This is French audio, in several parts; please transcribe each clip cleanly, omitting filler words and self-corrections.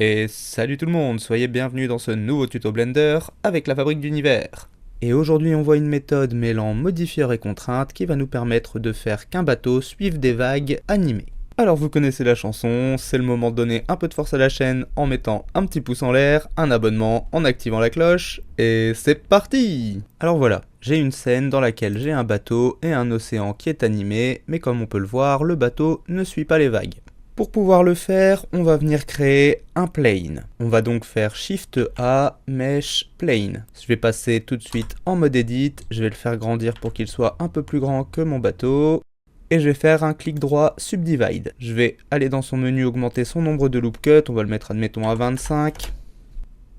Et salut tout le monde, soyez bienvenus dans ce nouveau tuto Blender avec la fabrique d'univers. Et aujourd'hui on voit une méthode mêlant modifieurs et contraintes qui va nous permettre de faire qu'un bateau suive des vagues animées. Alors vous connaissez la chanson, c'est le moment de donner un peu de force à la chaîne en mettant un petit pouce en l'air, un abonnement, en activant la cloche, et c'est parti! Alors voilà, j'ai une scène dans laquelle j'ai un bateau et un océan qui est animé, mais comme on peut le voir, le bateau ne suit pas les vagues. Pour pouvoir le faire, on va venir créer un plane. On va donc faire Shift A, Mesh, Plane. Je vais passer tout de suite en mode Edit, je vais le faire grandir pour qu'il soit un peu plus grand que mon bateau. Et je vais faire un clic droit Subdivide. Je vais aller dans son menu augmenter son nombre de loop cuts, on va le mettre admettons à 25.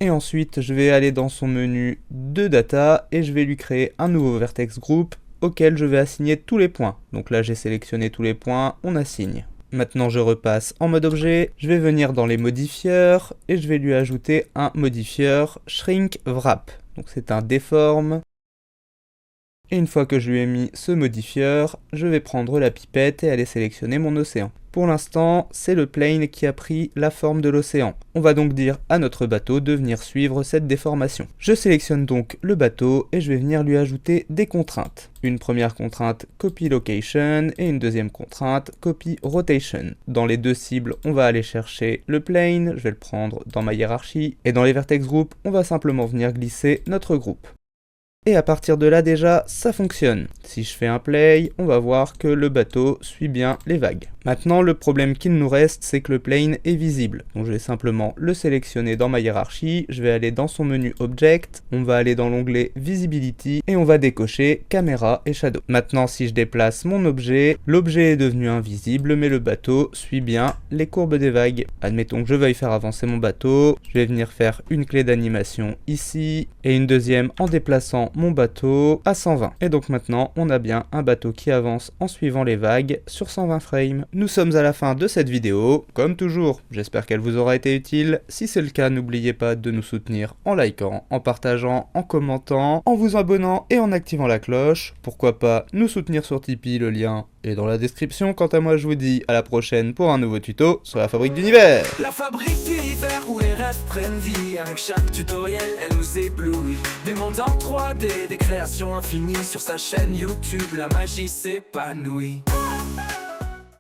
Et ensuite je vais aller dans son menu de data et je vais lui créer un nouveau vertex group auquel je vais assigner tous les points. Donc là j'ai sélectionné tous les points, on assigne. Maintenant je repasse en mode objet, je vais venir dans les modifieurs et je vais lui ajouter un modifieur Shrink Wrap. Donc c'est un déforme. Et une fois que je lui ai mis ce modifieur, je vais prendre la pipette et aller sélectionner mon océan. Pour l'instant, c'est le plane qui a pris la forme de l'océan. On va donc dire à notre bateau de venir suivre cette déformation. Je sélectionne donc le bateau et je vais venir lui ajouter des contraintes. Une première contrainte Copy Location et une deuxième contrainte Copy Rotation. Dans les deux cibles, on va aller chercher le plane, je vais le prendre dans ma hiérarchie. Et dans les vertex group, on va simplement venir glisser notre groupe. Et à partir de là déjà, ça fonctionne. Si je fais un play, on va voir que le bateau suit bien les vagues. Maintenant, le problème qu'il nous reste, c'est que le plane est visible. Donc je vais simplement le sélectionner dans ma hiérarchie, je vais aller dans son menu Object, on va aller dans l'onglet Visibility, et on va décocher Caméra et Shadow. Maintenant, si je déplace mon objet, l'objet est devenu invisible, mais le bateau suit bien les courbes des vagues. Admettons que je veuille faire avancer mon bateau, je vais venir faire une clé d'animation ici, et une deuxième en déplaçant mon bateau à 120. Et donc maintenant, on a bien un bateau qui avance en suivant les vagues sur 120 frames. Nous sommes à la fin de cette vidéo. Comme toujours, j'espère qu'elle vous aura été utile. Si c'est le cas, n'oubliez pas de nous soutenir en likant, en partageant, en commentant, en vous abonnant et en activant la cloche. Pourquoi pas nous soutenir sur Tipeee, le lien est dans la description. Quant à moi, je vous dis à la prochaine pour un nouveau tuto sur la fabrique d'univers. La fabrique d'univers où les rêves prennent vie. Avec chaque tutoriel, elle nous éblouit. Des mondes en 3D, des créations infinies. Sur sa chaîne YouTube, la magie s'épanouit.